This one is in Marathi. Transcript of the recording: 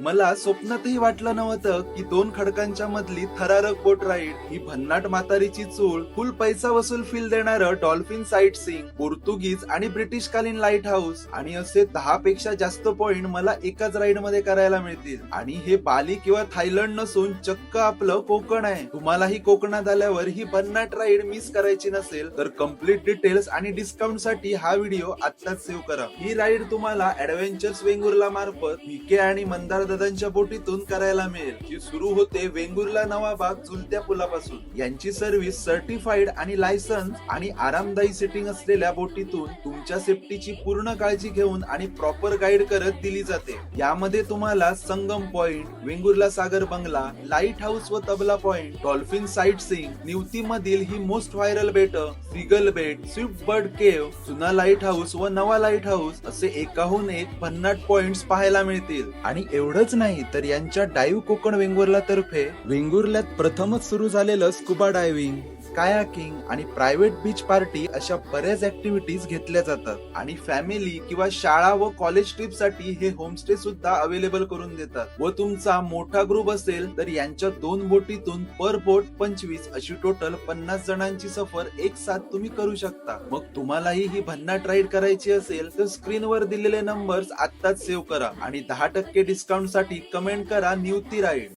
मला स्वप्नातही वाटलं नव्हतं की दोन खडकांच्या मधली थरारक बोट राईड, ही भन्नाट म्हातारीची चूळ, फुल पैसा वसूल फील देणारं डॉल्फिन साईट सीइंग, पोर्तुगीज आणि ब्रिटिश कालीन लाईट हाऊस आणि असे 10 पेक्षा जास्त पॉइंट मला एकाच राईड मध्ये करायला मिळतील. आणि हे बाली किंवा थायलंड नसून चक्क आपलं कोकण आहे. तुम्हालाही कोकणात आल्यावर ही भन्नाट राईड मिस करायची नसेल तर कम्प्लीट डिटेल्स आणि डिस्काउंट साठी हा व्हिडिओ आत्ताच सेव्ह करा. ही राईड तुम्हाला ऍडव्हेंचर्स वेंगुर्ला मार्फत व्हीके आणि मंदार दादांच्या बोटीतून करायला मिळेल. जी सुरू होते वेंगुर्ला नवाबाग झुलत्या पुलापासून. यांची सर्व्हिस सर्टिफाईड आणि लायसन्स आणि आरामदायी सिटिंग असलेल्या बोटीतून तुमच्या सेफ्टीची पूर्ण काळजी घेऊन आणि प्रॉपर गाईड करत दिली जाते. यामध्ये तुम्हाला संगम पॉइंट, वेंगुर्ला सागर बंगला, लाईट हाऊस व tabla point, dolphin site seeing, Nivati मधील ही मोस्ट व्हायरल बेट, फ्रिगल बेट, स्विफ्ट बर्ड केव्ह, जुना लाईट हाऊस व नवा लाईट हाऊस असे एकाहून एक भन्नाट पॉइंट्स पाहायला मिळतील. आणि एवढंच नाही तर यांच्या डाईव्ह कोकण वेंगुर्ला तर्फे वेंगुर्ल्यात प्रथमच सुरू झालेलं स्कुबा डायव्हिंग, कायाकिंग आणि प्रायव्हेट बीच पार्टी अशा बऱ्याच ऍक्टिव्हिटीज घेतल्या जातात. आणि फॅमिली किंवा शाळा व कॉलेज ट्रिप साठी हे होमस्टे सुद्धा अवेलेबल करून देतात. व तुमचा मोठा ग्रुप असेल तर यांच्या 2 बोटीतून पर बोट 25 अशी टोटल 50 जणांची सफर एक साथ तुम्ही करू शकता. मग तुम्हालाही ही भन्नाट राईड करायची असेल तर स्क्रीनवर दिलेले नंबर्स आत्ताच सेव्ह करा आणि 10% डिस्काउंट साठी कमेंट करा निवती राईड.